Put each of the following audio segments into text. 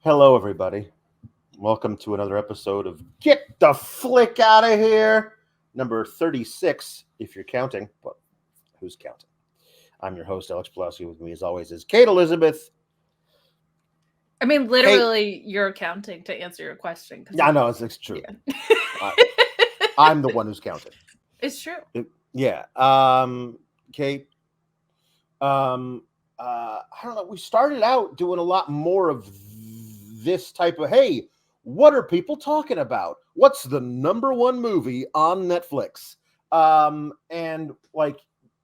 Hello, everybody. Welcome to another episode of Get the Flick Out of Here, number 36, if you're counting. But who's counting? I'm your host, Alex Pawlowski. With me, as always, is Kate Elizabeth. I mean, literally, you're counting to answer your question. Yeah, I know, it's true. Yeah. I'm the one who's counting. It's true. Yeah. Kate, I don't know. We started out doing a lot more of this type of, hey, what are people talking about? What's the number one movie on Netflix? And like,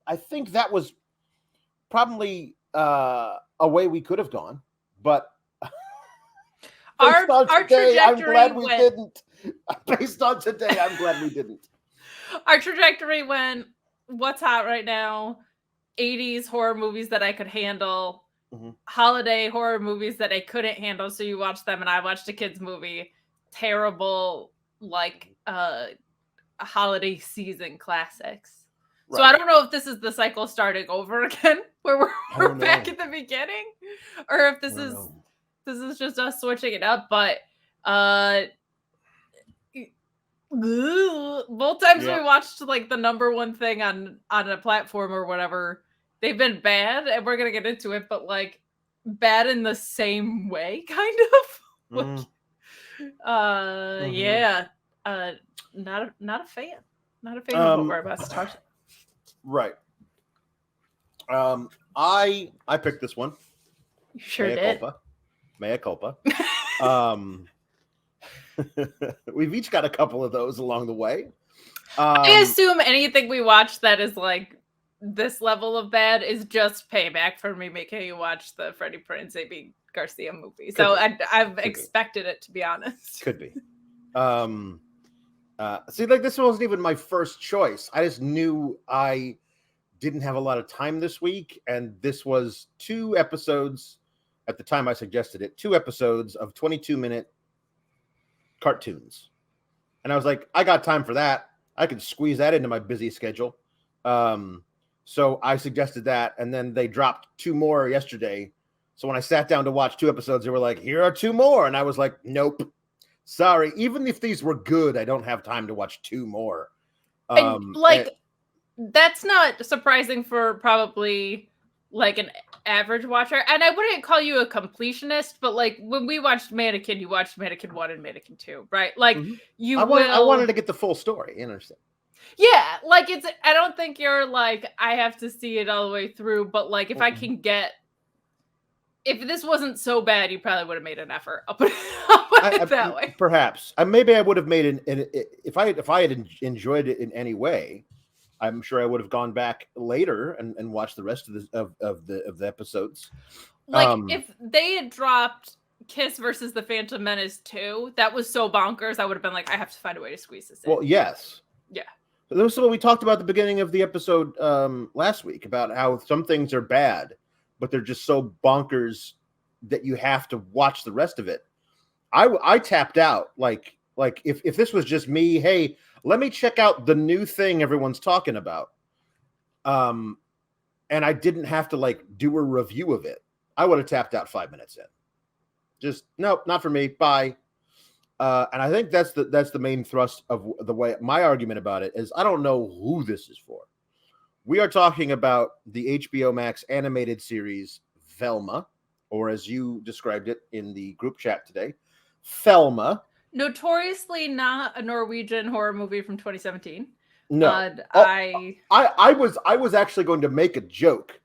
I think that was probably a way we could have gone, but our trajectory I'm glad we didn't. Based on today, I'm glad we didn't. Our trajectory went, what's hot right now? 80s horror movies that I could handle. Mm-hmm. Holiday horror movies that I couldn't handle, so you watched them and I watched a kids movie. Terrible, like holiday season classics. Right. So I don't know if this is the cycle starting over again, where we're back at the beginning, or if this is just us switching it up. But both times we watched like the number one thing on a platform or whatever, they've been bad, and we're gonna get into it, but like bad in the same way, kind of. Yeah. Not a fan. Not a fan of what we're about to talk about. Right. I picked this one. You sure did. Mea culpa. We've each got a couple of those along the way. I assume anything we watch that is like this level of bad is just payback for me making you watch the Freddie Prinze Amy Garcia movie. So I've expected it, to be honest. Could be. See, like, this wasn't even my first choice. I just knew I didn't have a lot of time this week, and this was 2 episodes at the time I suggested it. 2 episodes of 22-minute cartoons, and I was like, I got time for that. I could squeeze that into my busy schedule. So I suggested that, and then they dropped 2 more yesterday. So when I sat down to watch 2 episodes, they were like, here are 2 more, and I was like, nope, sorry. Even if these were good, I don't have time to watch 2 more. That's not surprising for probably like an average watcher, and I wouldn't call you a completionist, but like when we watched Mannequin, you watched Mannequin 1 and Mannequin 2, right? Like I wanted to get the full story, you understand? Yeah, like I don't think you're like, I have to see it all the way through, but like if I can get, if this wasn't so bad, you probably would have made an effort. I'll put it that way. Perhaps. Maybe I would have made if I had enjoyed it in any way, I'm sure I would have gone back later and watched the rest of the episodes. Like if they had dropped Kiss versus the Phantom Menace 2, that was so bonkers, I would have been like, I have to find a way to squeeze this in. Well, yes. Yeah. This was what we talked about at the beginning of the episode last week, about how some things are bad, but they're just so bonkers that you have to watch the rest of it. I tapped out. Like if this was just me, hey, let me check out the new thing everyone's talking about. And I didn't have to like do a review of it, I would have tapped out 5 minutes in. Just, nope, not for me. Bye. And I think that's the main thrust of the way my argument about it is. I don't know who this is for. We are talking about the HBO Max animated series Velma, or as you described it in the group chat today, Thelma. Notoriously not a Norwegian horror movie from 2017. No, I was actually going to make a joke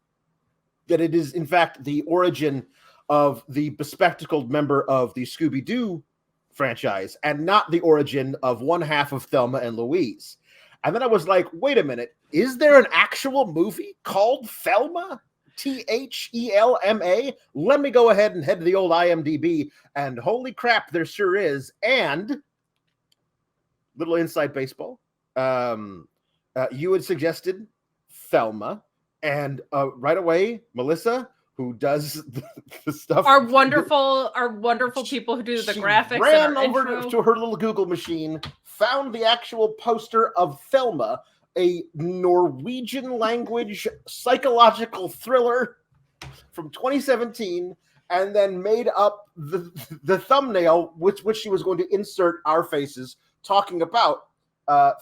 that it is in fact the origin of the bespectacled member of the Scooby-Doo franchise, and not the origin of one half of Thelma and Louise. And then I was like, wait a minute, is there an actual movie called Thelma? Thelma? Let me go ahead and head to the old IMDb, and holy crap, there sure is. And little inside baseball, you had suggested Thelma, and right away, Melissa, who does the stuff, our wonderful people who do the graphics, ran over to her little Google machine, found the actual poster of Thelma, a Norwegian language psychological thriller from 2017, and then made up the thumbnail which she was going to insert our faces talking about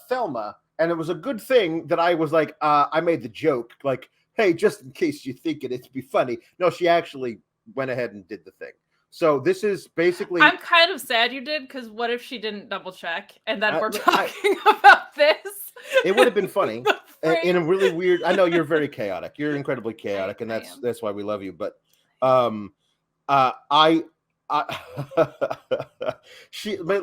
Thelma. And it was a good thing that I was like, I made the joke, like, hey, just in case you think it'd be funny. No, she actually went ahead and did the thing. So this is basically... I'm kind of sad you did, because what if she didn't double check and then we're talking about this? It would have been funny in a really weird... I know you're very chaotic. You're incredibly chaotic, and that's why we love you. But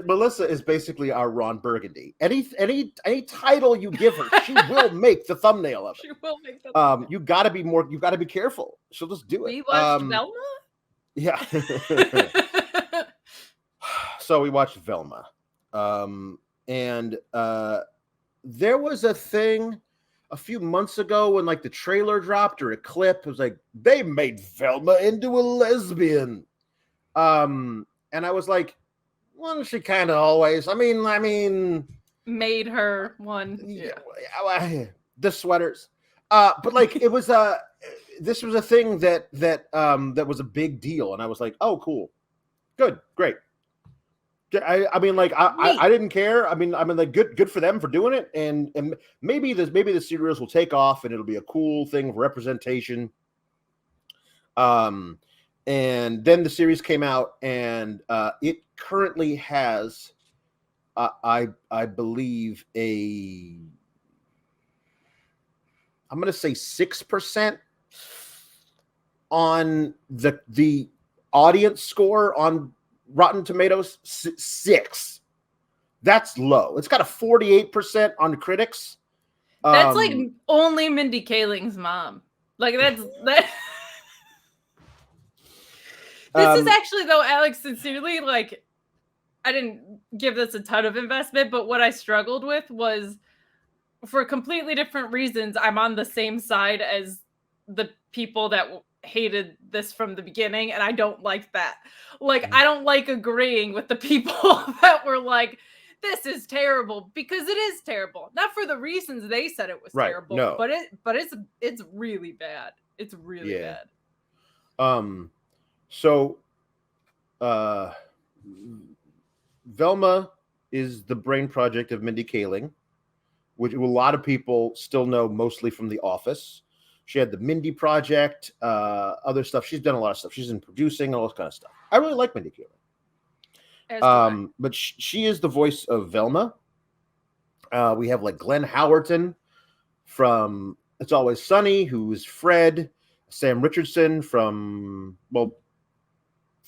Melissa is basically our Ron Burgundy. Any title you give her, she will make the thumbnail of it. She will make the thumbnail. You got to be careful. She'll just do it. We watched Velma? Yeah. So we watched Velma. And there was a thing a few months ago when like the trailer dropped or a clip. It was like, they made Velma into a lesbian. And I was like, well, she kind of always, I mean, made her one. Yeah. The sweaters. But like, it was, this was a thing that was a big deal. And I was like, oh, cool. Good. Great. I mean, like, I didn't care. I mean, like, good for them for doing it. And maybe the series will take off and it'll be a cool thing of representation. And then the series came out, and it currently has, I believe, I'm going to say 6% on the audience score on Rotten Tomatoes. 6. That's low. It's got a 48% on critics. That's like only Mindy Kaling's mom. Like that. This is actually, though, Alex, sincerely, like, I didn't give this a ton of investment, but what I struggled with was, for completely different reasons, I'm on the same side as the people that hated this from the beginning, and I don't like that. Like, I don't like agreeing with the people that were like, this is terrible, because it is terrible. Not for the reasons they said it was terrible, no. but it's really bad. It's really bad. So, Velma is the brain project of Mindy Kaling, which a lot of people still know mostly from The Office. She had the Mindy Project, other stuff. She's done a lot of stuff. She's in producing, all this kind of stuff. I really like Mindy Kaling. But she is the voice of Velma. We have like Glenn Howerton from It's Always Sunny, who's Fred. Sam Richardson from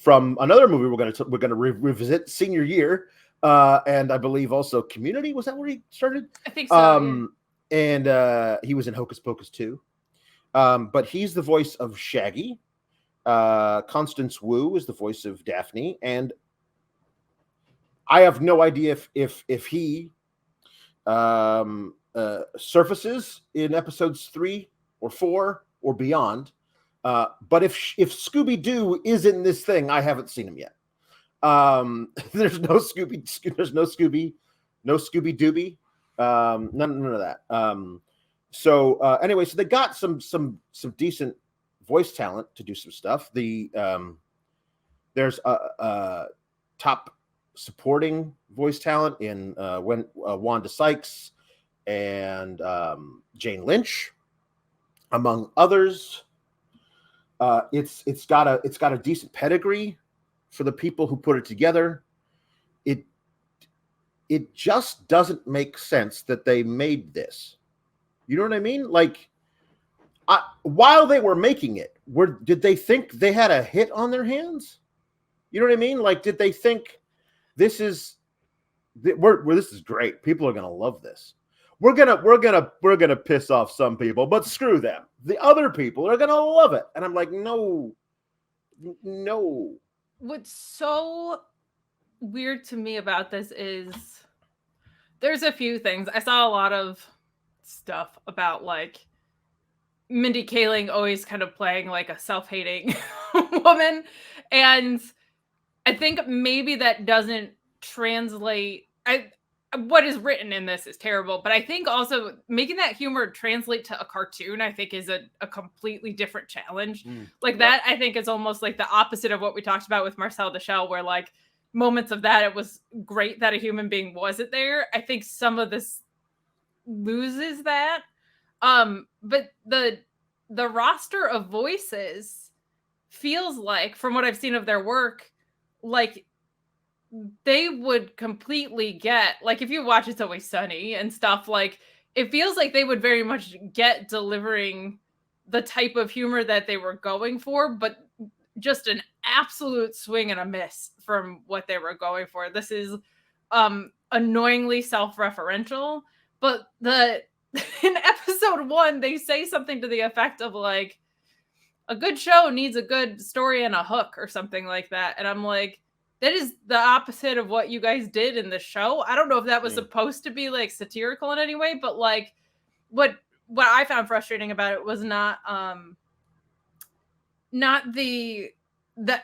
another movie we're gonna revisit, Senior Year, and I believe also Community. Was that where he started? I think so. And he was in Hocus Pocus 2. But he's the voice of Shaggy. Constance Wu is the voice of Daphne, and I have no idea if he surfaces in episodes 3 or 4 or beyond. But if Scooby-Doo is in this thing, I haven't seen him yet. There's no Scooby, no Scooby-Dooby, none of that. Anyway, so they got some decent voice talent to do some stuff. There's a top supporting voice talent in Wanda Sykes and Jane Lynch, among others. It's got a decent pedigree for the people who put it together. It just doesn't make sense that they made this. You know what I mean? Like, while they were making it, did they think they had a hit on their hands? You know what I mean? Like, did they think this is great? People are gonna love this. We're gonna piss off some people, but screw them. The other people are gonna love it. And I'm like, no. What's so weird to me about this is there's a few things. I saw a lot of stuff about like Mindy Kaling always kind of playing like a self-hating woman. And I think maybe that doesn't translate. what is written in this is terrible, but I think also making that humor translate to a cartoon, I think is a completely different challenge. Like that, I think is almost like the opposite of what we talked about with Marcel Deschelles, where like moments of that, it was great that a human being wasn't there. I think some of this loses that. But the roster of voices feels like, from what I've seen of their work, like they would completely get, like if you watch It's Always Sunny and stuff, like it feels like they would very much get delivering the type of humor that they were going for, but just an absolute swing and a miss from what they were going for. This is annoyingly self-referential, but in episode 1 they say something to the effect of like, a good show needs a good story and a hook or something like that, and I'm like, that is the opposite of what you guys did in the show. I don't know if that was supposed to be like satirical in any way, but like what I found frustrating about it was not the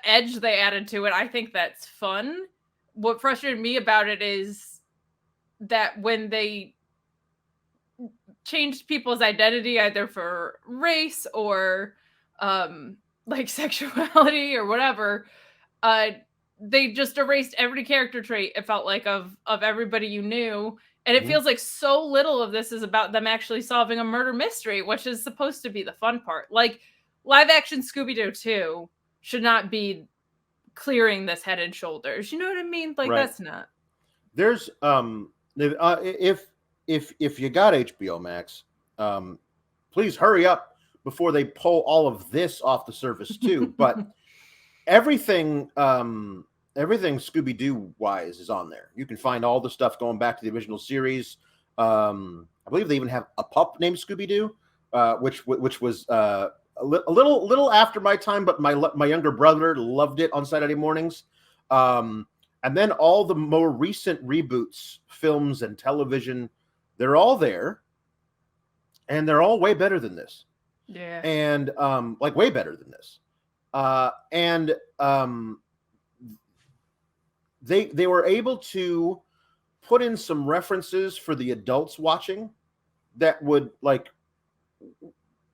edge they added to it. I think that's fun. What frustrated me about it is that when they changed people's identity, either for race or like sexuality or whatever, they just erased every character trait, it felt like, of everybody you knew. And it feels like so little of this is about them actually solving a murder mystery, which is supposed to be the fun part. Like live action Scooby-Doo 2 should not be clearing this head and shoulders. You know what I mean? Like that's not. There's if you got HBO Max, please hurry up before they pull all of this off the surface too. But everything Scooby-Doo wise is on there. You can find all the stuff going back to the original series. I believe they even have a pup named Scooby-Doo, which was a little after my time, but my younger brother loved it on Saturday mornings. And then all the more recent reboots, films and television, they're all there, and they're all way better than this. Yeah. And like way better than this. They were able to put in some references for the adults watching that would like,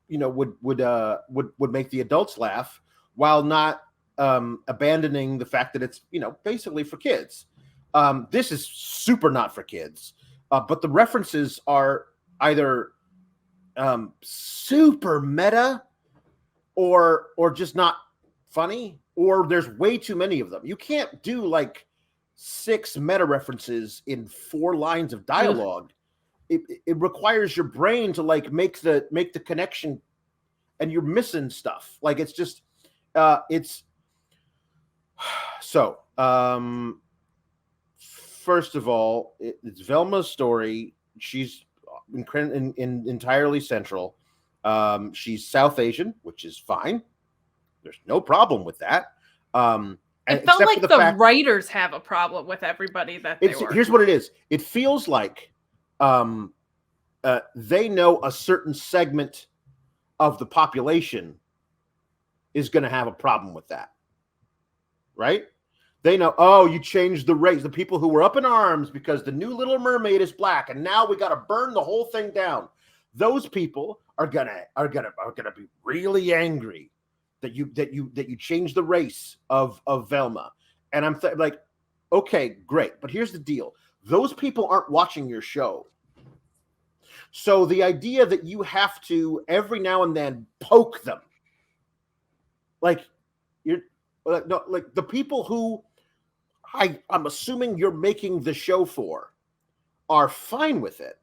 you know, would make the adults laugh while not abandoning the fact that it's, you know, basically for kids. This is super not for kids, but the references are either super meta or just not funny, or there's way too many of them. You can't do like 6 meta references in 4 lines of dialogue. It requires your brain to like make the connection, and you're missing stuff. Like it's just it's so first of all, it's Velma's story. She's entirely central. She's South Asian, which is fine. There's no problem with that. It felt like the writers have a problem with everybody that they were. Here's what it is. It feels like they know a certain segment of the population is going to have a problem with that. Right? They know, oh, you changed the race. The people who were up in arms because the new Little Mermaid is black, and now we got to burn the whole thing down. Those people are gonna be really angry that you changed the race of Velma. And I'm like, okay, great, but here's the deal: those people aren't watching your show. So the idea that you have to every now and then poke them, like you're like, no, like the people who I'm assuming you're making the show for are fine with it,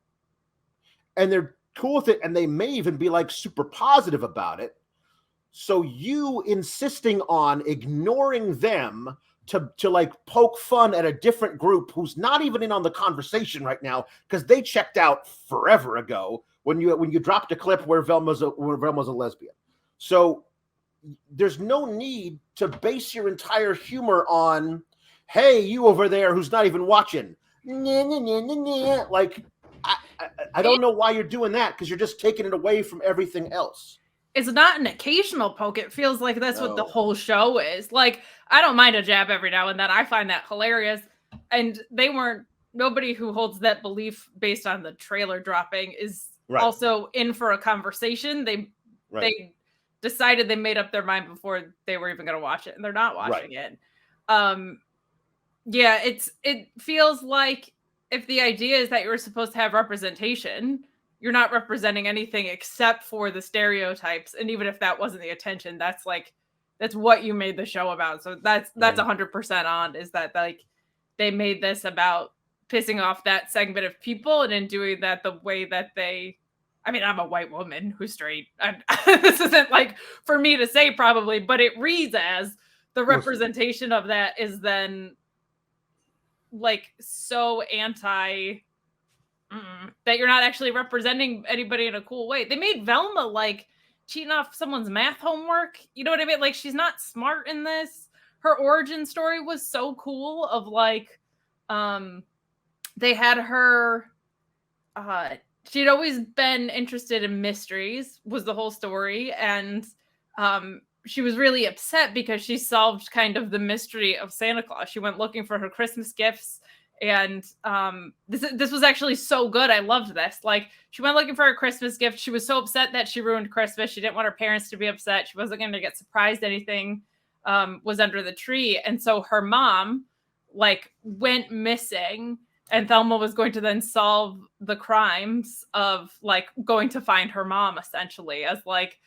and they're cool with it, and they may even be like super positive about it. So you insisting on ignoring them to like poke fun at a different group who's not even in on the conversation right now because they checked out forever ago when you dropped a clip where Velma's a lesbian. So there's no need to base your entire humor on, hey, you over there who's not even watching. Like, I don't know why you're doing that, because you're just taking it away from everything else. It's not an occasional poke. It feels like that's what the whole show is. Like, I don't mind a jab every now and then. I find that hilarious. And they weren't nobody who holds that belief based on the trailer dropping is Right. also in for a conversation. They decided they made up their mind before they were even going to watch it, and they're not watching it. Yeah, it feels like if the idea is that you're supposed to have representation, you're not representing anything except for the stereotypes. And even if that wasn't the intention, that's what you made the show about. So that's 100% on, is that like they made this about pissing off that segment of people, and in doing that the way that they, I mean, I'm a white woman who's straight. This isn't like for me to say probably, but it reads as the representation of that is then like so anti that you're not actually representing anybody in a cool way. They made Velma like cheating off someone's math homework. You know what I mean? Like, she's not smart in this. Her origin story was so cool of like, they had her, she'd always been interested in mysteries was the whole story. And, she was really upset because she solved kind of the mystery of Santa Claus. She went looking for her Christmas gifts. And this was actually so good. I loved this. Like, she went looking for her Christmas gift. She was so upset that she ruined Christmas. She didn't want her parents to be upset. She wasn't going to get surprised anything was under the tree. And so her mom like went missing, and Thelma was going to then solve the crimes of like going to find her mom, essentially, as like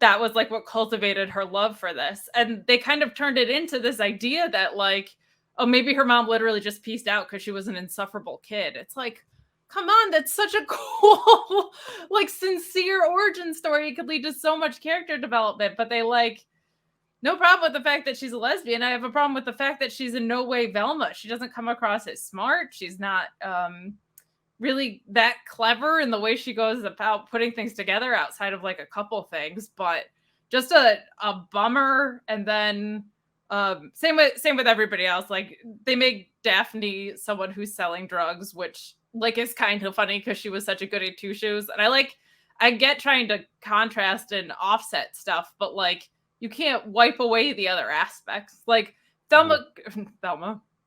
that was like what cultivated her love for this. And they kind of turned it into this idea that like, oh, maybe her mom literally just pieced out because she was an insufferable kid. It's like, come on, that's such a cool, like, sincere origin story. It could lead to so much character development, but they like, no problem with the fact that she's a lesbian. I have a problem with the fact that she's in no way Velma. She doesn't come across as smart. She's not really that clever in the way she goes about putting things together outside of like a couple things, but just a bummer. And then same with everybody else. Like, they make Daphne someone who's selling drugs, which like is kind of funny because she was such a goody two shoes. And I get trying to contrast and offset stuff, but like you can't wipe away the other aspects. Like Thelma,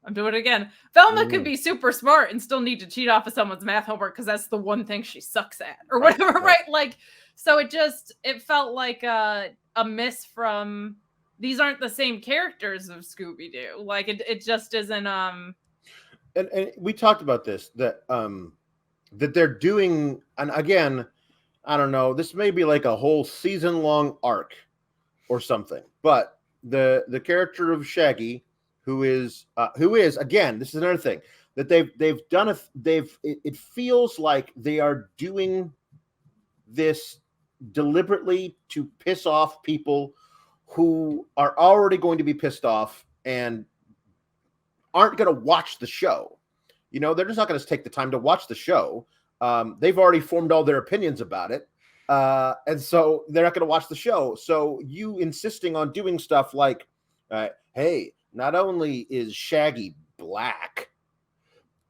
I'm doing it again. Velma could be super smart and still need to cheat off of someone's math homework because that's the one thing she sucks at, or whatever, right? Like, so it felt like a miss from, these aren't the same characters of Scooby-Doo. Like, it just isn't. And we talked about this, that they're doing, and again, I don't know, this may be like a whole season-long arc or something, but the character of Shaggy, who is again, this is another thing that they've done. It feels like they are doing this deliberately to piss off people who are already going to be pissed off and aren't going to watch the show. You know, they're just not going to take the time to watch the show. They've already formed all their opinions about it. And so they're not going to watch the show. So you insisting on doing stuff like, hey, not only is Shaggy black,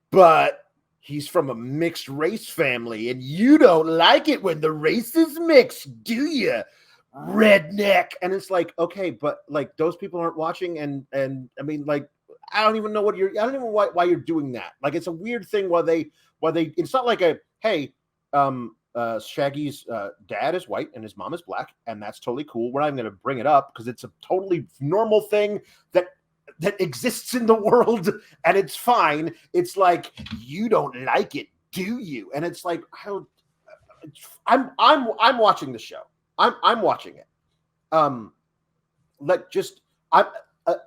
but he's from a mixed race family, and you don't like it when the race is mixed, do you, redneck? And it's like, okay, but like those people aren't watching, and I mean, like, I don't even know why you're doing that. Like, it's a weird thing why they it's not like a, hey, Shaggy's dad is white and his mom is black, and that's totally cool. We're not even going to bring it up because it's a totally normal thing that exists in the world, and it's fine. It's like, you don't like it, do you? And it's like, I'm watching the show. I'm watching it. I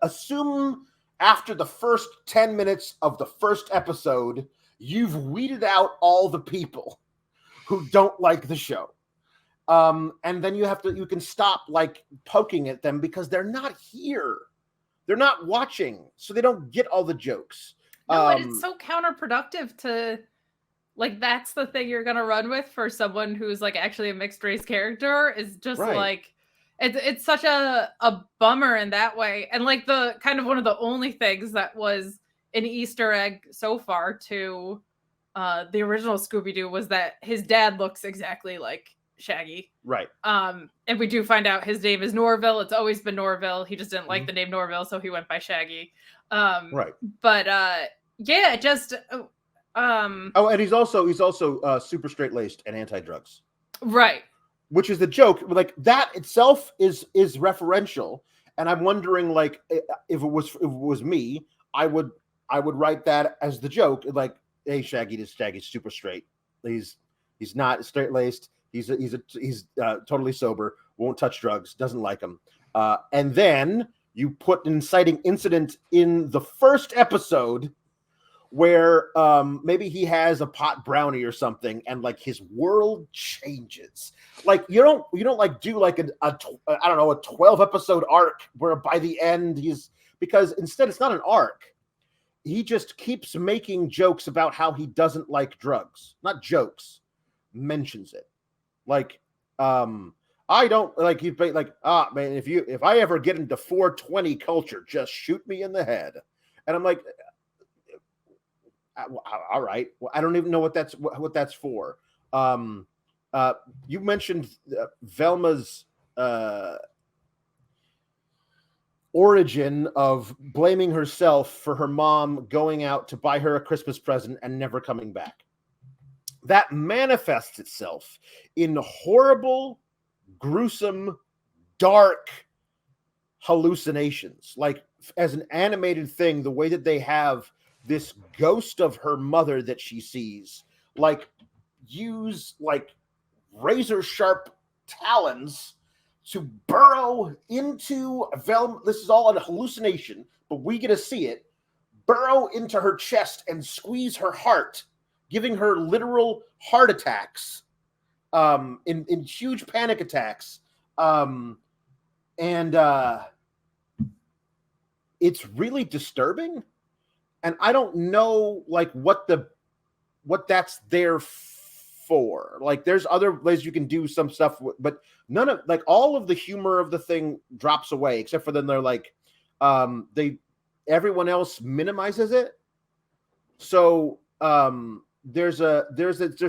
assume after the first 10 minutes of the first episode, you've weeded out all the people who don't like the show. And then you can stop like poking at them because they're not here. They're not watching, so they don't get all the jokes. No, and it's so counterproductive to, like, that's the thing you're gonna run with for someone who's like actually a mixed race character, is just like, it's such a bummer in that way. And like the kind of one of the only things that was an Easter egg so far to the original Scooby-Doo was that his dad looks exactly like Shaggy. Right. And we do find out his name is Norville. It's always been Norville. He just didn't like the name Norville, so he went by Shaggy. Right. But Yeah, just Oh, and he's also super straight laced and anti drugs, right. which is the joke. Like that itself is referential, and I'm wondering, like, if it was me, I would write that as the joke, like, hey, Shaggy's super straight. He's not straight laced. He's totally sober. Won't touch drugs. Doesn't like them. And then you put an inciting incident in the first episode where maybe he has a pot brownie or something, and like his world changes. Like you don't like do like I don't know, a 12 episode arc where by the end because instead it's not an arc. He just keeps making jokes about how he doesn't like drugs. Not jokes, mentions it. Like I don't like, he's like, man, if I ever get into 420 culture, just shoot me in the head. And I'm like, all right. Well, I don't even know what that's for. You mentioned Velma's origin of blaming herself for her mom going out to buy her a Christmas present and never coming back. That manifests itself in horrible, gruesome, dark hallucinations. Like as an animated thing, the way that they have this ghost of her mother that she sees, like, use like razor sharp talons to burrow into Velma. This is all a hallucination, but we get to see it burrow into her chest and squeeze her heart, giving her literal heart attacks, in huge panic attacks. And it's really disturbing. And I don't know like what that's there for. Like there's other ways you can do some stuff, but none of like all of the humor of the thing drops away, except for then they're like, everyone else minimizes it. So there's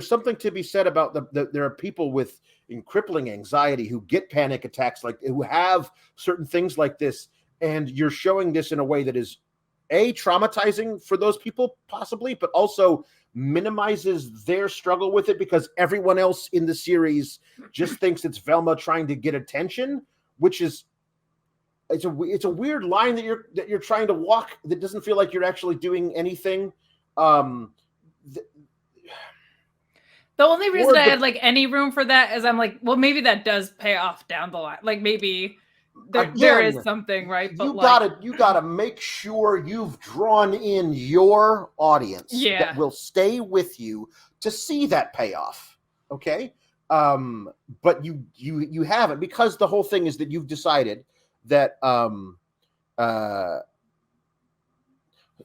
something to be said about there are people with crippling anxiety who get panic attacks, like who have certain things like this, and you're showing this in a way that is traumatizing for those people possibly, but also minimizes their struggle with it because everyone else in the series just thinks it's Velma trying to get attention, which is it's a weird line that you're trying to walk that doesn't feel like you're actually doing anything. The only reason I had like any room for that is I'm like, well, maybe that does pay off down the line. Like maybe there is something, right? But you gotta make sure you've drawn in your audience that will stay with you to see that payoff. Okay. But you haven't, because the whole thing is that you've decided that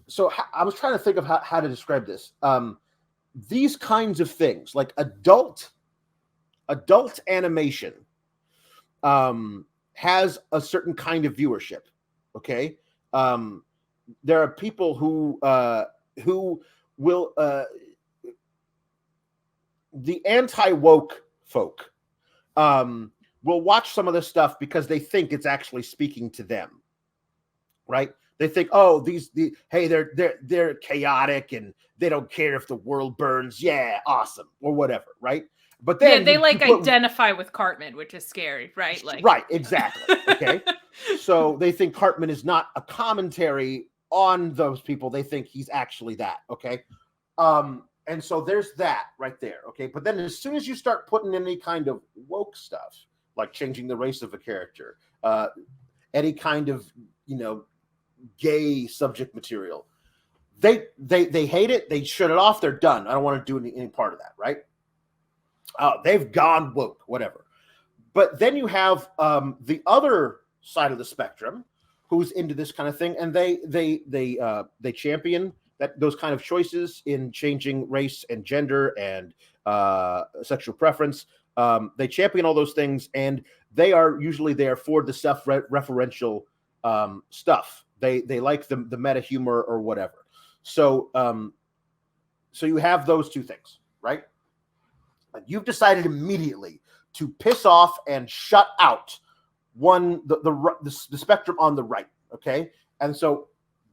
so I was trying to think of how to describe this. These kinds of things, like adult animation, has a certain kind of viewership. Okay. There are people who will, the anti-woke folk, will watch some of this stuff because they think it's actually speaking to them. Right. They think, oh, hey, they're chaotic and they don't care if the world burns. Yeah. Awesome. Or whatever. Right. But then they identify with Cartman, which is scary, right? Like, right, exactly. Okay. So they think Cartman is not a commentary on those people. They think he's actually that. Okay. And so there's that right there. Okay. But then as soon as you start putting in any kind of woke stuff, like changing the race of a character, any kind of, gay subject material, they hate it. They shut it off. They're done. I don't want to do any part of that. Right. They've gone woke, whatever. But then you have the other side of the spectrum who's into this kind of thing, and they champion those kind of choices in changing race and gender and sexual preference. They champion all those things, and they are usually there for the self-referential stuff. They like the meta humor or whatever. So you have those two things, right? You've decided immediately to piss off and shut out the spectrum on the right. Okay. And so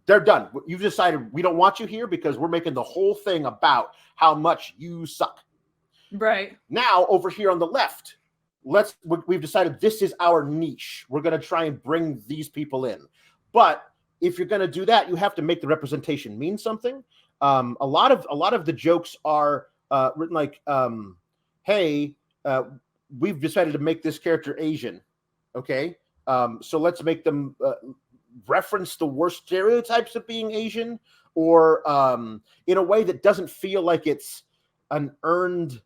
They're done. You've decided we don't want you here because we're making the whole thing about how much you suck. Right. Now, over here on the left, we've decided this is our niche. We're going to try and bring these people in. But if you're going to do that, you have to make the representation mean something. A lot of the jokes are written like, hey, we've decided to make this character Asian. Okay. So let's make them reference the worst stereotypes of being Asian, or in a way that doesn't feel like it's an earned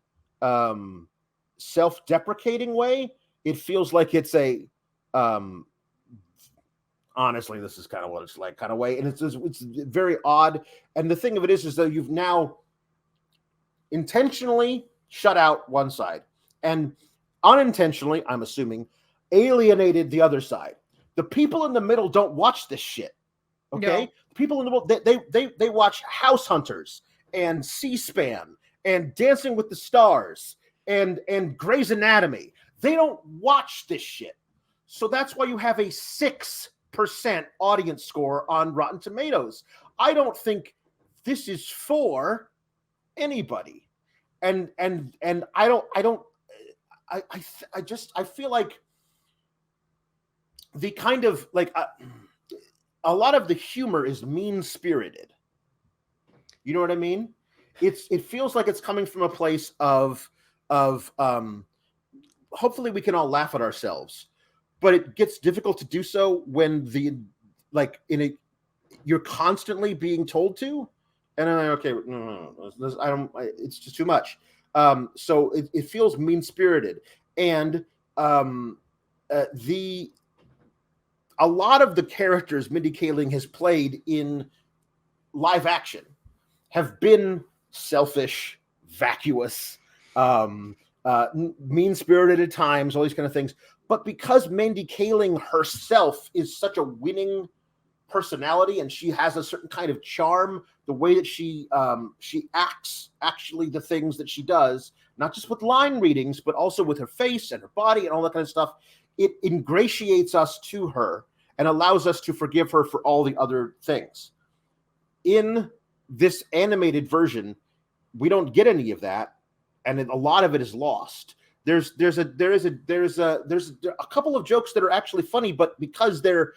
self-deprecating way. It feels like it's a honestly, this is kind of what it's like kind of way, and it's very odd. And the thing of it is that you've now intentionally shut out one side and unintentionally, I'm assuming, alienated the other side. The people in the middle don't watch this shit. Okay, no. People in the middle, they watch House Hunters and C-SPAN and Dancing with the Stars and Grey's Anatomy. They don't watch this shit. So that's why you have a 6% audience score on Rotten Tomatoes. I don't think this is for anybody. And I feel like the kind of like a lot of the humor is mean-spirited. You know what I mean? It feels like it's coming from a place of hopefully we can all laugh at ourselves, but it gets difficult to do so when you're constantly being told to, and I'm like, okay, no, it's just too much. So it feels mean-spirited, and a lot of the characters Mindy Kaling has played in live action have been selfish, vacuous, mean-spirited at times, all these kind of things. But because Mindy Kaling herself is such a winning personality and she has a certain kind of charm, the way that she acts, actually the things that she does, not just with line readings, but also with her face and her body and all that kind of stuff, it ingratiates us to her and allows us to forgive her for all the other things. In this animated version, we don't get any of that, and a lot of it is lost. There's a couple of jokes that are actually funny, but because they're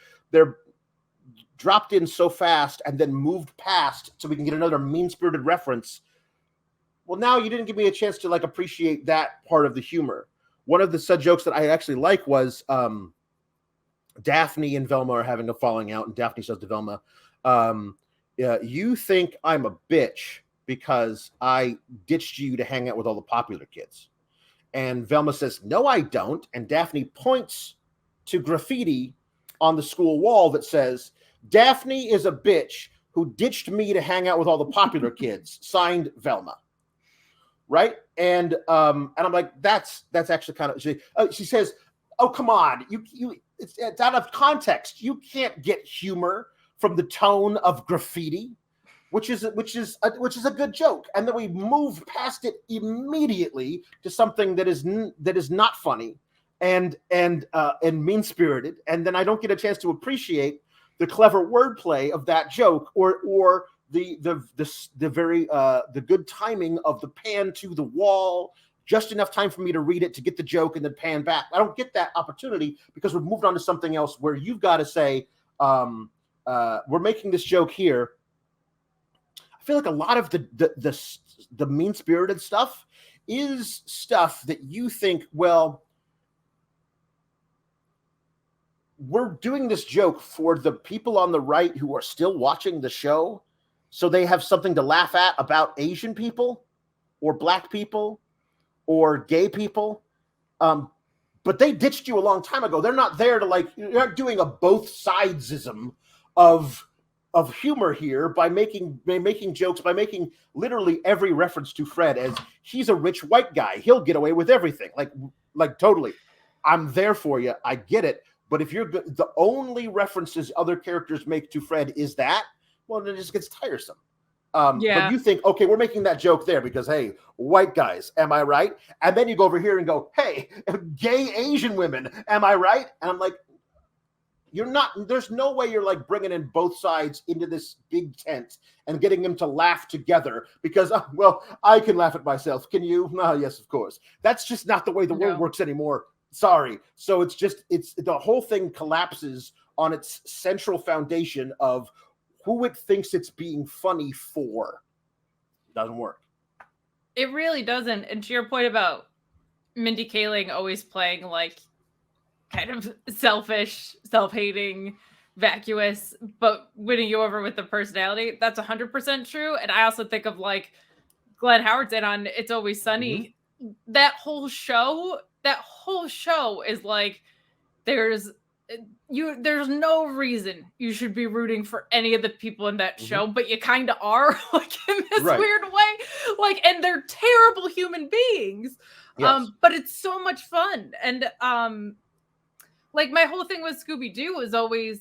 dropped in so fast and then moved past so we can get another mean-spirited reference. Well, now you didn't give me a chance to appreciate that part of the humor. One of the said jokes that I actually like was Daphne and Velma are having a falling out, and Daphne says to Velma, you think I'm a bitch because I ditched you to hang out with all the popular kids. And Velma says, no, I don't. And Daphne points to graffiti on the school wall that says, Daphne is a bitch who ditched me to hang out with all the popular kids. Signed, Velma. Right? And I'm like, that's actually kind of. She says, "Oh, come on, it's out of context. You can't get humor from the tone of graffiti, which is a good joke." And then we move past it immediately to something that is not funny and mean-spirited, and then I don't get a chance to appreciate the clever wordplay of that joke or the good timing of the pan to the wall, just enough time for me to read it to get the joke and then pan back. I don't get that opportunity because we've moved on to something else where you've got to say, we're making this joke here. I feel like a lot of the mean-spirited stuff is stuff that you think, well, we're doing this joke for the people on the right who are still watching the show, so they have something to laugh at about Asian people or black people or gay people. But they ditched you a long time ago. They're not there to you're not doing a both sidesism of humor here by making jokes, by making literally every reference to Fred as he's a rich white guy. He'll get away with everything. Like totally. I'm there for you. I get it. But if you're the only references other characters make to Fred is that, well, then it just gets tiresome. But you think, okay, we're making that joke there because, hey, white guys, am I right? And then you go over here and go, hey, gay Asian women, am I right? And I'm like, there's no way you're like bringing in both sides into this big tent and getting them to laugh together because, well, I can laugh at myself. Can you? Yes, of course. That's just not the way the world works anymore. Sorry. So it's the whole thing collapses on its central foundation of who it thinks it's being funny for. Doesn't work. It really doesn't. And to your point about Mindy Kaling always playing like kind of selfish, self-hating, vacuous, but winning you over with the personality, that's 100% true. And I also think of like Glenn Howard's in on It's Always Sunny. Mm-hmm. That whole show is like there's no reason you should be rooting for any of the people in that show, but you kind of are, like in this weird way, like, and they're terrible human beings. Yes. But it's so much fun. And like my whole thing with Scooby-Doo was always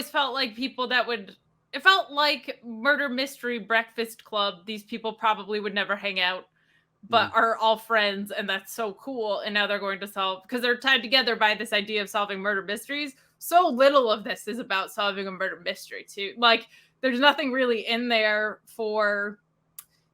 felt like people that it felt like murder mystery breakfast club. These people probably would never hang out, but are all friends, and that's so cool. And now they're going to solve, because they're tied together by this idea of solving murder mysteries. So little of this is about solving a murder mystery too. Like there's nothing really in there for,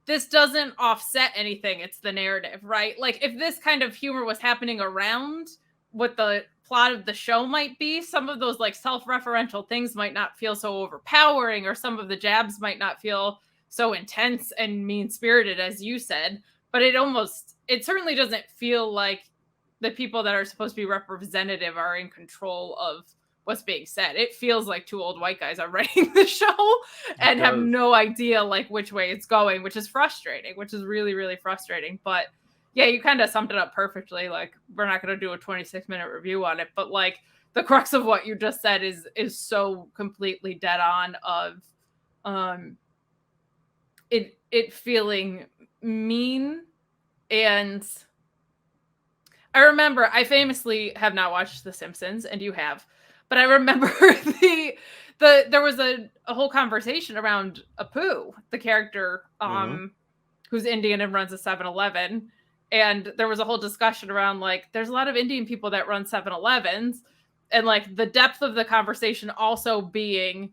this doesn't offset anything. It's the narrative, right? Like if this kind of humor was happening around what the plot of the show might be, some of those like self-referential things might not feel so overpowering, or some of the jabs might not feel so intense and mean-spirited as you said. But it certainly doesn't feel like the people that are supposed to be representative are in control of what's being said. It feels like two old white guys are writing the show and have no idea like which way it's going, which is frustrating, which is really, really frustrating. But yeah, you kind of summed it up perfectly. Like we're not going to do a 26-minute review on it, but like the crux of what you just said is so completely dead on of it feeling mean. And I remember, I famously have not watched The Simpsons, and you have, but I remember there was a whole conversation around Apu, the character who's Indian and runs a 7-Eleven. And there was a whole discussion around like, there's a lot of Indian people that run 7-Elevens, and like the depth of the conversation also being,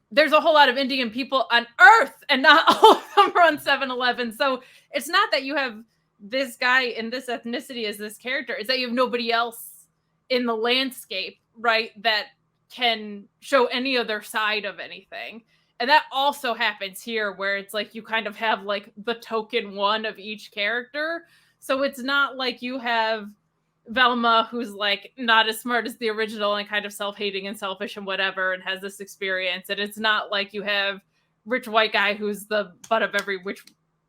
there's a whole lot of Indian people on Earth, and not all of them run 7-Eleven. So it's not that you have this guy in this ethnicity as this character, it's that you have nobody else in the landscape, right, that can show any other side of anything. And that also happens here, where it's like you kind of have like the token one of each character. So it's not like you have Velma, who's like not as smart as the original and kind of self-hating and selfish and whatever, and has this experience. And it's not like you have rich white guy who's the butt of every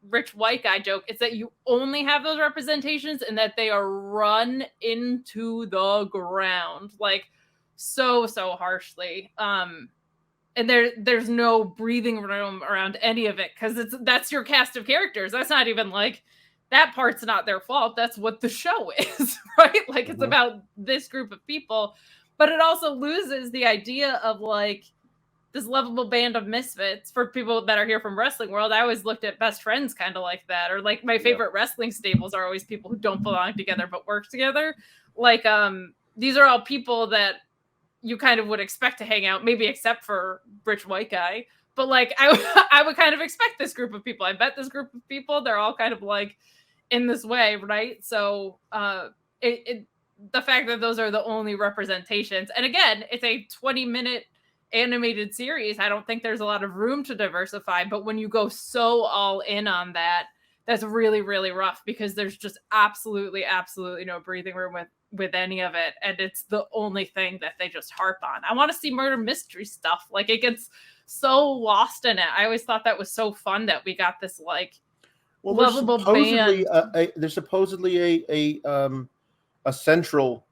rich white guy joke. It's that you only have those representations, and that they are run into the ground like so harshly. And there's no breathing room around any of it, because that's your cast of characters. That's not even like, that part's not their fault. That's what the show is, right? Like it's about this group of people, but it also loses the idea of like this lovable band of misfits. For people that are here from wrestling world, I always looked at best friends kind of like that, or like my favorite wrestling stables are always people who don't belong together but work together. Like these are all people that you kind of would expect to hang out, maybe except for rich white guy. But like I would kind of expect this group of people. I bet this group of people, they're all kind of like in this way, right? So the fact that those are the only representations, and again, it's a 20-minute animated series, I don't think there's a lot of room to diversify. But when you go so all in on that, that's really, really rough, because there's just absolutely no breathing room with any of it. And it's the only thing that they just harp on. I want to see murder mystery stuff. Like it gets so lost in it. I always thought that was so fun that we got this like lovable band. There's supposedly a central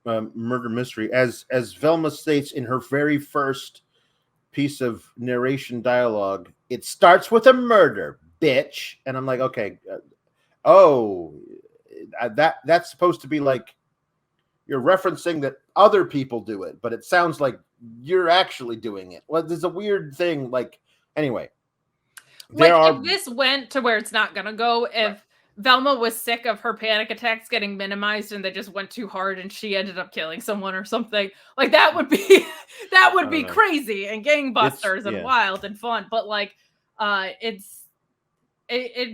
murder mystery, as Velma states in her very first piece of narration dialogue. It starts with a murder, bitch. And I'm like, okay, that's supposed to be like you're referencing that other people do it, but it sounds like you're actually doing it. Well, there's a weird thing. Like, anyway, if this went to where it's not gonna go, if Velma was sick of her panic attacks getting minimized and they just went too hard and she ended up killing someone or something. Like that would be crazy and gangbusters and wild and fun. But like it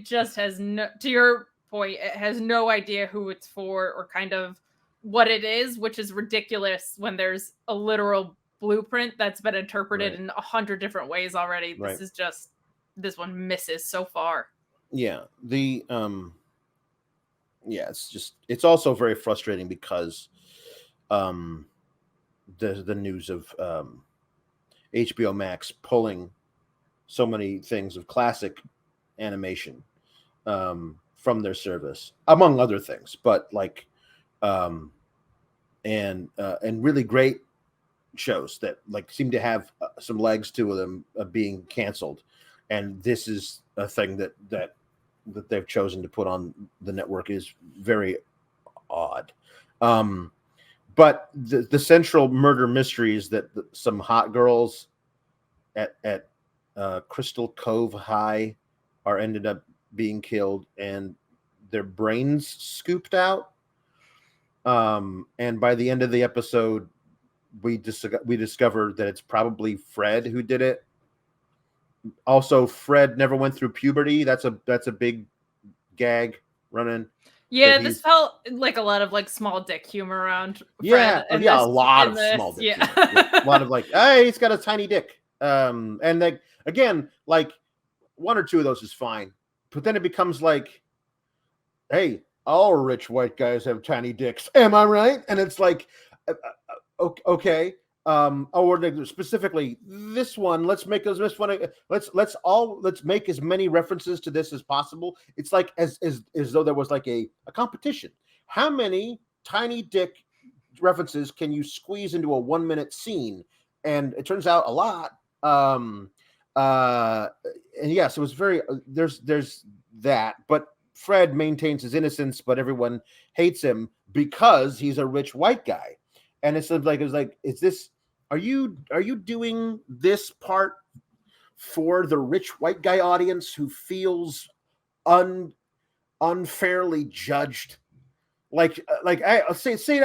just has no, to your point, it has no idea who it's for or kind of what it is, which is ridiculous when there's a literal blueprint that's been interpreted in 100 different ways already. This is just, this one misses so far. Yeah, it's also very frustrating because the news of HBO Max pulling so many things of classic animation from their service, among other things, but like and really great shows that like seem to have some legs to them being canceled, and this is a thing that they've chosen to put on the network is very odd. But the central murder mysteries that some hot girls at Crystal Cove High are ended up being killed and their brains scooped out. And by the end of the episode, we discover that it's probably Fred who did it. Also, Fred never went through puberty. That's a big gag running. Yeah, this felt like a lot of like small dick humor around Fred. Yeah, a lot of small dick humor. Yeah. A lot of like, hey, he's got a tiny dick. And like again, like one or two of those is fine, but then it becomes like, hey, all rich white guys have tiny dicks. Am I right? And it's like, okay. Or specifically this one, let's make this one. Let's make as many references to this as possible. It's like as though there was like a competition. How many tiny dick references can you squeeze into a 1 minute scene? And it turns out a lot. And yes, it was very there's that, but Fred maintains his innocence, but everyone hates him because he's a rich white guy. And it's like, is this, are you doing this part for the rich white guy audience who feels unfairly judged? Like I say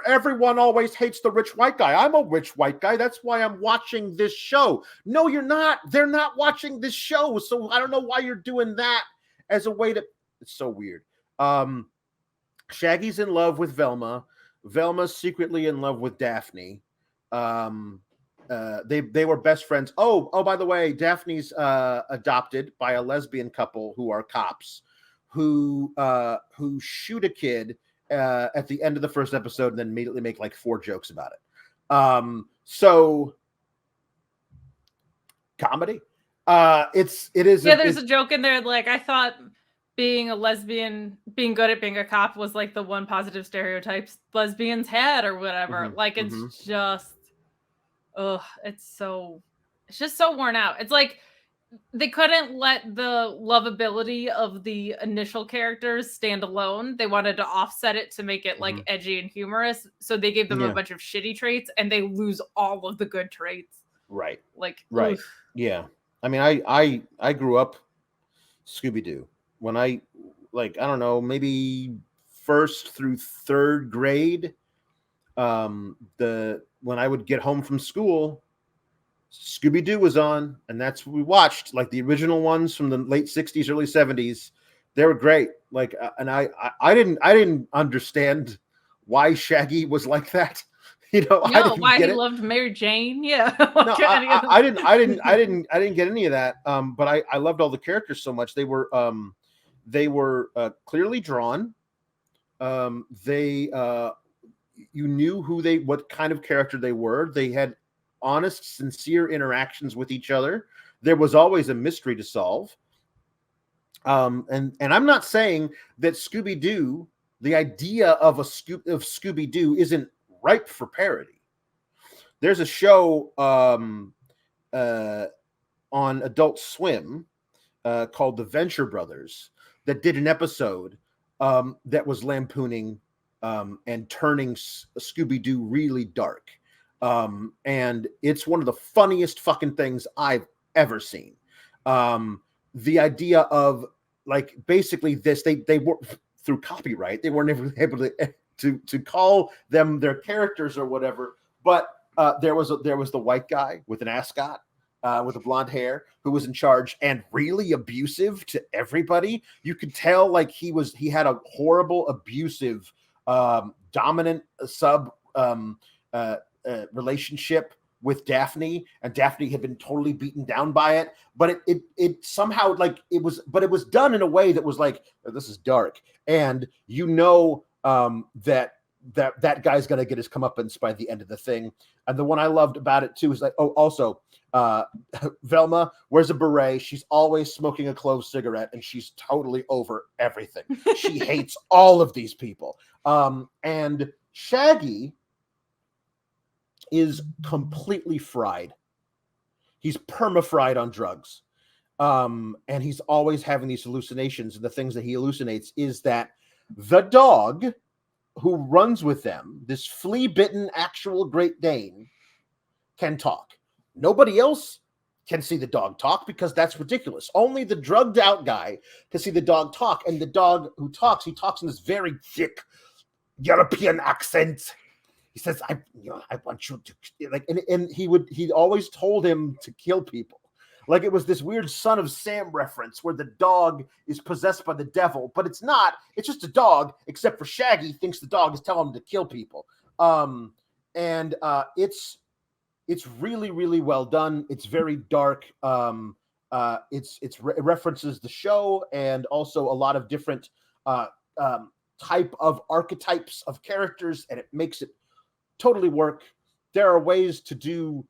everyone always hates the rich white guy. I'm a rich white guy. That's why I'm watching this show. No, you're not. They're not watching this show. So I don't know why you're doing that as a way to, it's so weird. Shaggy's in love with Velma. Velma's secretly in love with Daphne. They were best friends. Oh, by the way, Daphne's adopted by a lesbian couple who are cops who shoot a kid at the end of the first episode and then immediately make like 4 jokes about it. So comedy. It is. Yeah, there's a joke in there like, I thought being a lesbian, being good at being a cop was like the one positive stereotype lesbians had or whatever. Like it's just, it's just so worn out. It's like they couldn't let the lovability of the initial characters stand alone. They wanted to offset it to make it like edgy and humorous. So they gave them a bunch of shitty traits and they lose all of the good traits. Right. Like, right. Oof. Yeah. I mean, I grew up Scooby-Doo. When I don't know, maybe 1st through 3rd grade, when I would get home from school, Scooby-Doo was on, and that's what we watched, like the original ones from the late 60s, early 70s. They were great. Like, and I didn't understand why Shaggy was like that. You know, why he loved Mary Jane. Yeah. No, I didn't get any of that. But I loved all the characters so much. They were clearly drawn. You knew what kind of character they were. They had honest, sincere interactions with each other. There was always a mystery to solve. And I'm not saying that Scooby-Doo, the idea of Scooby-Doo isn't ripe for parody. There's a show on Adult Swim called The Venture Brothers that did an episode that was lampooning and turning Scooby-Doo really dark. And it's one of the funniest fucking things I've ever seen. The idea of like basically this, they were through copyright, they weren't able to call them their characters or whatever. But there was the white guy with an ascot with the blonde hair who was in charge and really abusive to everybody. You could tell like he had a horrible, abusive, dominant sub relationship with Daphne, and Daphne had been totally beaten down by it. But it somehow like it was done in a way that was like, oh, this is dark, and that guy's gonna get his comeuppance by the end of the thing. And the one I loved about it too is like, oh, also Velma wears a beret. She's always smoking a clove cigarette, and she's totally over everything. She hates all of these people. And Shaggy is completely fried. He's perma-fried on drugs. And he's always having these hallucinations. And the things that he hallucinates is that the dog who runs with them, this flea-bitten actual Great Dane, can talk. Nobody else can see the dog talk because that's ridiculous. Only the drugged out guy can see the dog talk. And the dog who talks, he talks in this very thick European accent. He says, I want you to like, and he always told him to kill people. Like it was this weird Son of Sam reference where the dog is possessed by the devil, but it's not. It's just a dog, except for Shaggy thinks the dog is telling him to kill people. It's really, really well done. It's very dark. It references the show and also a lot of different type of archetypes of characters, and it makes it totally work. There are ways to do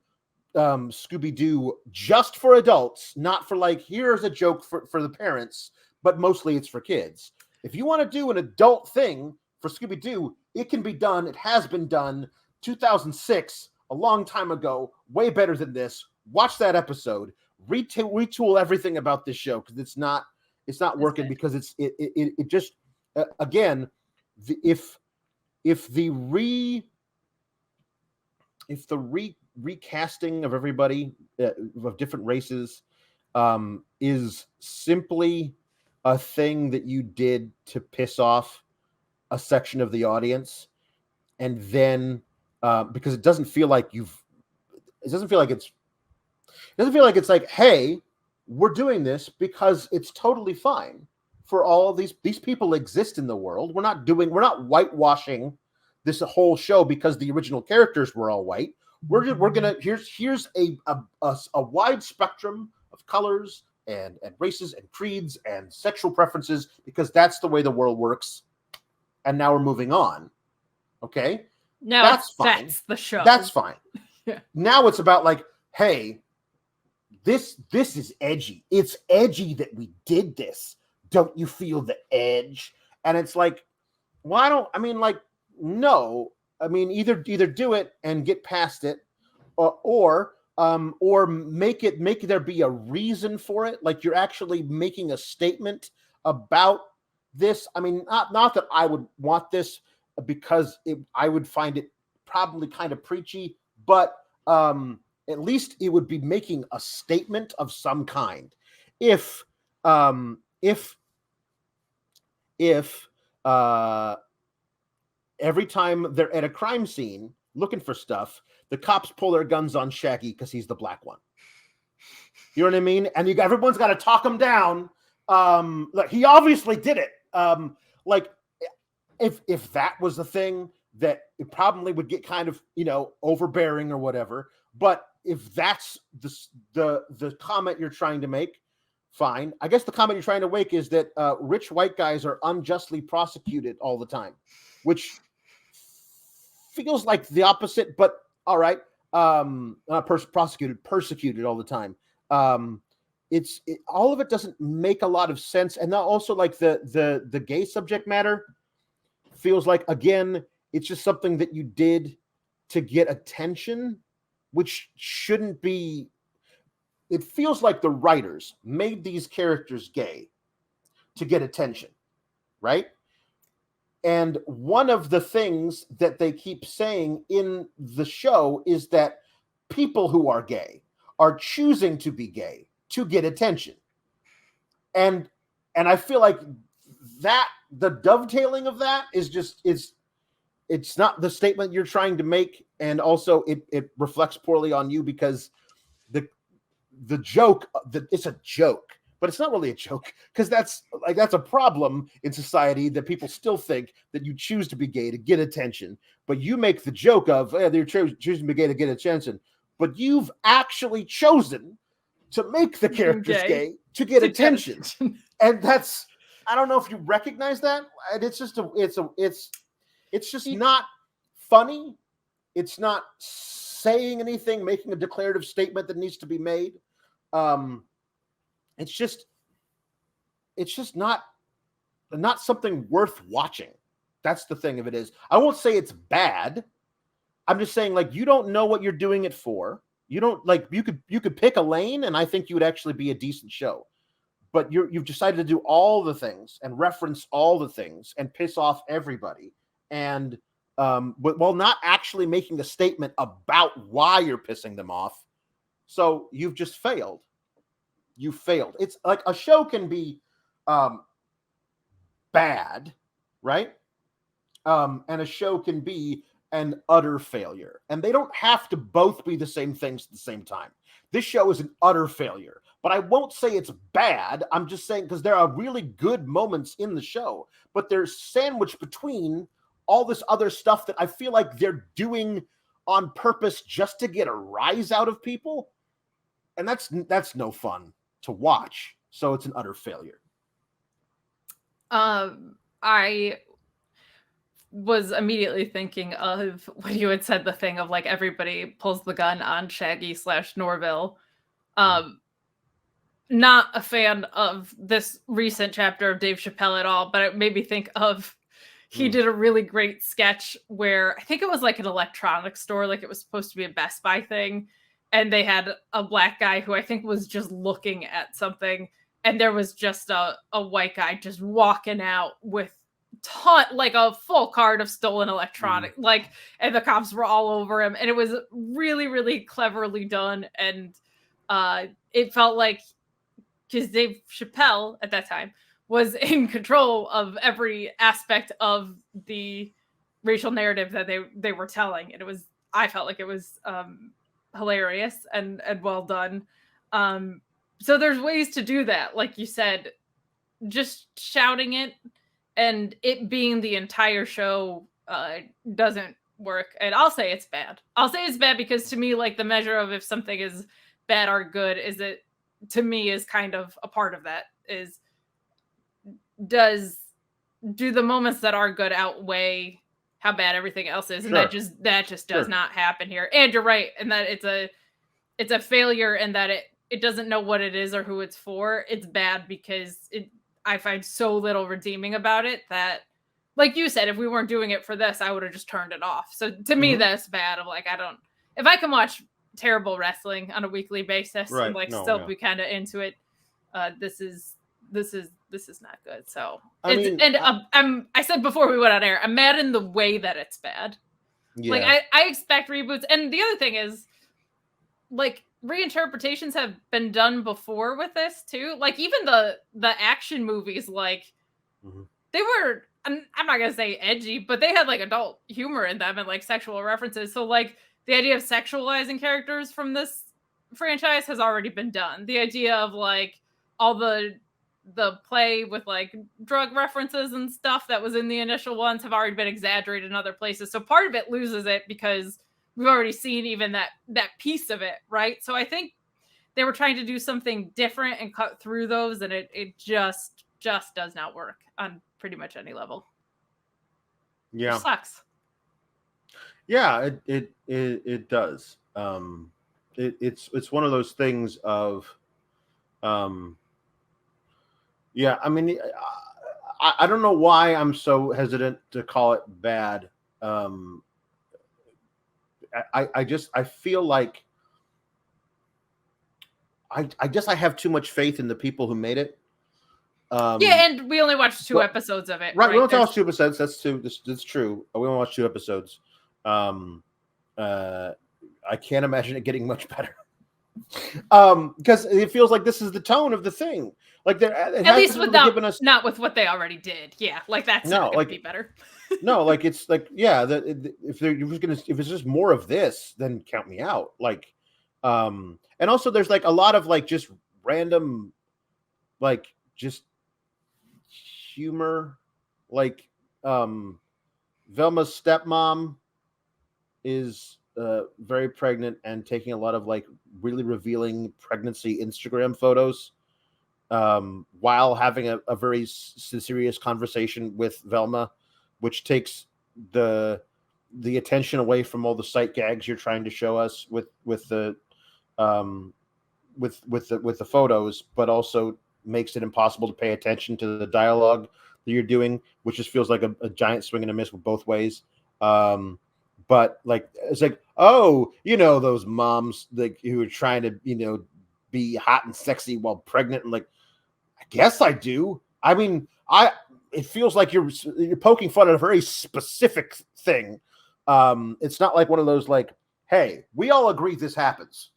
Scooby-Doo just for adults, not for like, here's a joke for the parents, but mostly it's for kids. If you want to do an adult thing for Scooby-Doo, it can be done. It has been done. 2006, a long time ago, way better than this. Watch that episode. Retool everything about this show because it's not working because it just again, if the recasting of everybody of different races is simply a thing that you did to piss off a section of the audience, and then because it doesn't feel like it's like, hey, we're doing this because it's totally fine for all of these people exist in the world. We're not whitewashing this whole show because the original characters were all white. We're gonna here's a wide spectrum of colors and races and creeds and sexual preferences because that's the way the world works. And now we're moving on. Okay, now that's fine. That's the show. That's fine. Yeah. Now it's about like, hey, this is edgy. It's edgy that we did this. Don't you feel the edge? And it's like, no. I mean, either do it and get past it, or make there be a reason for it. Like you're actually making a statement about this. I mean, not that I would want this because I would find it probably kind of preachy, but at least it would be making a statement of some kind. If every time they're at a crime scene looking for stuff, the cops pull their guns on Shaggy because he's the black one. You know what I mean? And everyone's got to talk him down. Like he obviously did it. Like if that was the thing, that it probably would get kind of overbearing or whatever. But if that's the comment you're trying to make, fine. I guess the comment you're trying to make is that rich white guys are unjustly prosecuted all the time, which feels like the opposite, but all right. Persecuted all the time. All of it doesn't make a lot of sense. And also like the gay subject matter feels like, again, it's just something that you did to get attention, which shouldn't be. It feels like the writers made these characters gay to get attention, right? And one of the things that they keep saying in the show is that people who are gay are choosing to be gay to get attention. And And I feel like that the dovetailing of that is just it's not the statement you're trying to make, and also it reflects poorly on you because the joke that it's a joke, but it's not really a joke because that's a problem in society that people still think that you choose to be gay to get attention, but you make the joke of they're choosing to be gay to get attention, but you've actually chosen to make the characters gay to get attention. And that's, I don't know if you recognize that, and it's just it's just not funny. It's not saying anything, making a declarative statement that needs to be made. It's just not something worth watching. That's the thing of it is. I won't say it's bad. I'm just saying, like, you don't know what you're doing it for. You don't, like, you could pick a lane, and I think you would actually be a decent show. But you've decided to do all the things and reference all the things and piss off everybody, and but while not actually making a statement about why you're pissing them off. So you've just failed. You failed. It's like a show can be bad, right? And a show can be an utter failure. And they don't have to both be the same things at the same time. This show is an utter failure. But I won't say it's bad. I'm just saying because there are really good moments in the show, but they're sandwiched between all this other stuff that I feel like they're doing on purpose just to get a rise out of people. And that's no fun to watch. So it's an utter failure. I was immediately thinking of when you had said the thing of like everybody pulls the gun on Shaggy / Norville. Not a fan of this recent chapter of Dave Chappelle at all, but it made me think of he did a really great sketch where I think it was like an electronics store, like it was supposed to be a Best Buy thing. And they had a black guy who I think was just looking at something. And there was just a white guy just walking out with like a full cart of stolen electronic, like, and the cops were all over him. And it was really, really cleverly done. And it felt like, because Dave Chappelle at that time was in control of every aspect of the racial narrative that they were telling. And I felt like it was hilarious and well done. So there's ways to do that. Like you said, just shouting it and it being the entire show doesn't work. And I'll say it's bad. I'll say it's bad because to me, like, the measure of if something is bad or good is it, to me, is kind of a part of that is, do the moments that are good outweigh how bad everything else is? And that just does not happen here. And you're right. And that it's a failure and that it doesn't know what it is or who it's for. It's bad because I find so little redeeming about it that, like you said, if we weren't doing it for this, I would have just turned it off. So to me, that's bad. I'm like, if I can watch terrible wrestling on a weekly basis and still be kind of into it, this is not good. So I said before we went on air, I'm mad in the way that it's bad. Yeah. Like I expect reboots. And the other thing is, like, reinterpretations have been done before with this too. Like even the action movies, like they were, I'm not gonna say edgy, but they had like adult humor in them and like sexual references. So like the idea of sexualizing characters from this franchise has already been done. The idea of like all the play with like drug references and stuff that was in the initial ones have already been exaggerated in other places. So part of it loses it because we've already seen even that piece of it, right? So I think they were trying to do something different and cut through those, and it just does not work on pretty much any level. Yeah, it sucks. Yeah, it does. It's one of those things of, yeah. I mean, I don't know why I'm so hesitant to call it bad. I feel like I guess I have too much faith in the people who made it. Yeah, and we only watched two episodes of it. Right, we only watched 2 episodes. That's true. We only watched 2 episodes. I can't imagine it getting much better. because it feels like this is the tone of the thing. Like they're at least without giving us, not with what they already did. Yeah, like that's not going to be better. No, like it's like if it's just more of this, then count me out. Like, and also there's like a lot of like just random, like just humor, like Velma's stepmom is very pregnant and taking a lot of like really revealing pregnancy Instagram photos while having a very serious conversation with Velma, which takes the attention away from all the sight gags you're trying to show us with the photos, but also makes it impossible to pay attention to the dialogue that you're doing, which just feels like a giant swing and a miss with both ways. But like it's like, oh, those moms like who are trying to be hot and sexy while pregnant, and like, I guess I do. I mean, it feels like you're poking fun at a very specific thing. It's not like one of those like, hey, we all agree this happens.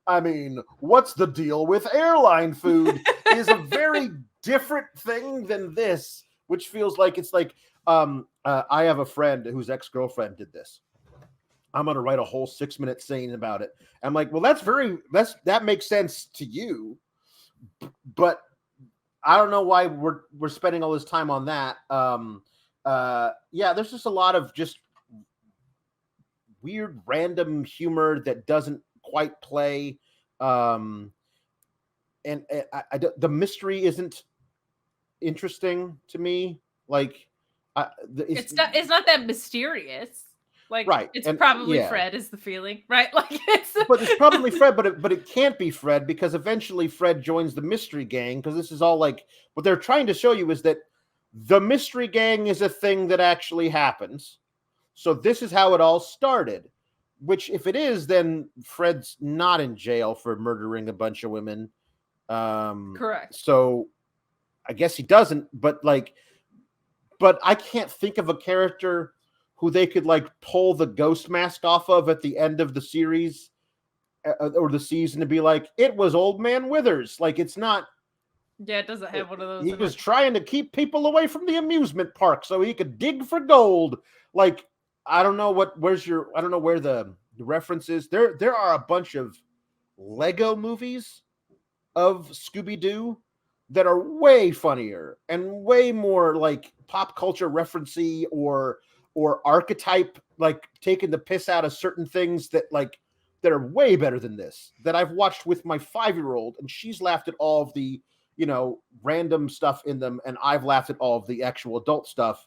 I mean, what's the deal with airline food is a very different thing than this, which feels like it's like, I have a friend whose ex-girlfriend did this. I'm going to write a whole 6-minute scene about it. I'm like, well, that makes sense to you, but I don't know why we're spending all this time on that. There's just a lot of just weird random humor that doesn't quite play. And the mystery isn't interesting to me. Like, it's not that mysterious. Like, right. It's probably Fred is the feeling, right? Like but it's probably Fred, but it can't be Fred because eventually Fred joins the mystery gang, because this is all like what they're trying to show you is that the mystery gang is a thing that actually happens. So this is how it all started, which if it is, then Fred's not in jail for murdering a bunch of women. Correct. So I guess he doesn't, but I can't think of a character who they could like pull the ghost mask off of at the end of the series or the season to be like, it was Old Man Withers. Like, it's not. Yeah, it doesn't have one of those. He was trying to keep people away from the amusement park so he could dig for gold. Like, I don't know where the reference is. There are a bunch of Lego movies of Scooby-Doo that are way funnier and way more like pop culture referencey or archetype, like taking the piss out of certain things that are way better than this, that I've watched with my 5-year-old, and she's laughed at all of the random stuff in them, and I've laughed at all of the actual adult stuff.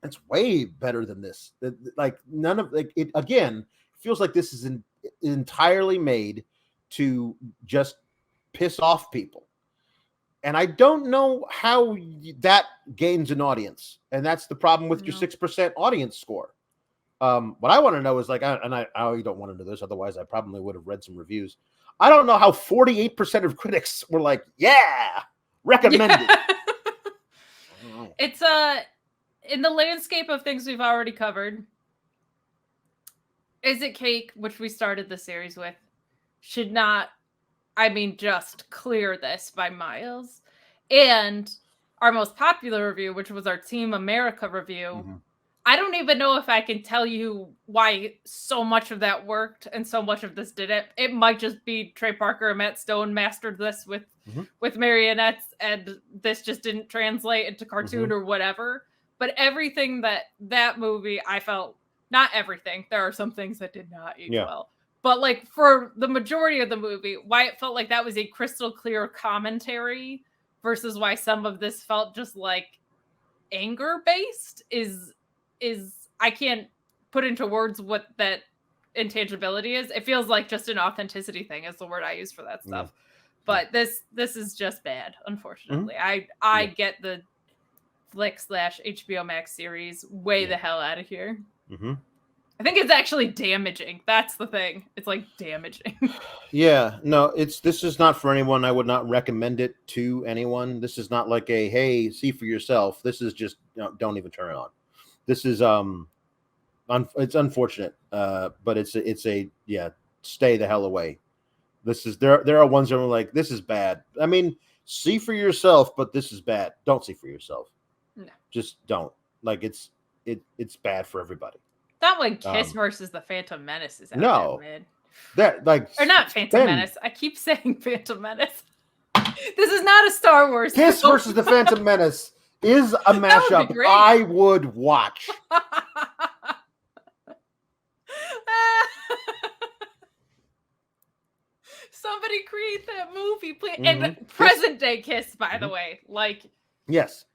It's way better than this. Like, none of it again feels like this is entirely made to just piss off people. And I don't know how that gains an audience. And that's the problem with your 6% audience score. What I want to know is like, I don't want to know this, otherwise I probably would have read some reviews. I don't know how 48% of critics were like, yeah, recommended. Yeah. It's in the landscape of things we've already covered. Is It Cake, which we started the series with, should not, just clear this by miles. And our most popular review, which was our Team America review, I don't even know if I can tell you why so much of that worked and so much of this didn't. It might just be Trey Parker and Matt Stone mastered this with marionettes, and this just didn't translate into cartoon or whatever. But everything that movie, I felt, not everything, there are some things that did not age well. But like for the majority of the movie, why it felt like that was a crystal clear commentary versus why some of this felt just like anger based is I can't put into words what that intangibility is. It feels like just an authenticity thing is the word I use for that stuff. But this is just bad, unfortunately. I get the Flick/HBO Max series way the hell out of here. I think it's actually damaging. That's the thing. It's like damaging. This is not for anyone. I would not recommend it to anyone. This is not like a, hey, see for yourself. This is just, don't even turn it on. This is it's unfortunate, but it's a stay the hell away. There are ones that are like, this is bad. I mean, see for yourself, but this is bad. Don't see for yourself. No. Just don't. Like it's bad for everybody. That one, Kiss versus the Phantom Menace, is out no there, man. That like or not Phantom Menace. I keep saying Phantom Menace. This is not a Star Wars. Kiss versus the Phantom Menace is a mashup I would watch. Somebody create that movie, please. And present day Kiss, by the way. Like, yes.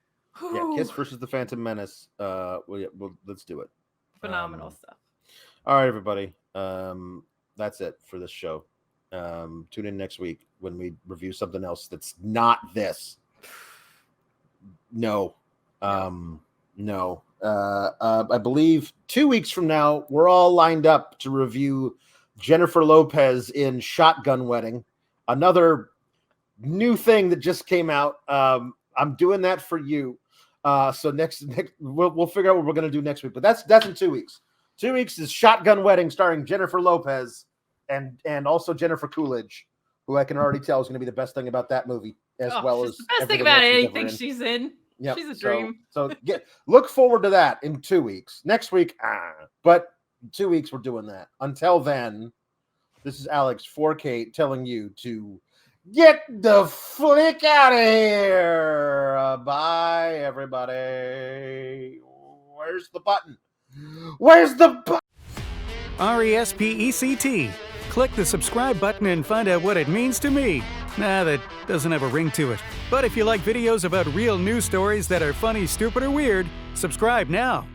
Yeah, Kiss versus the Phantom Menace. Let's do it. Phenomenal stuff. All right, everybody. That's it for this show. Tune in next week when we review something else that's not this. No. No. I believe 2 weeks from now, we're all lined up to review Jennifer Lopez in Shotgun Wedding, another new thing that just came out. I'm doing that for you. So next we'll figure out what we're going to do next week, but that's in 2 weeks. 2 weeks is Shotgun Wedding starring Jennifer Lopez and also Jennifer Coolidge, who I can already tell is going to be the best thing about that movie, as well as the best thing about anything she's in. Yep. She's a dream. So look forward to that in 2 weeks. Next week, but 2 weeks we're doing that. Until then, this is Alex 4K telling you to get the flick out of here. Bye, everybody. Where's the button? Where's the button? RESPECT. Click the subscribe button and find out what it means to me. Nah, that doesn't have a ring to it. But if you like videos about real news stories that are funny, stupid, or weird, subscribe now.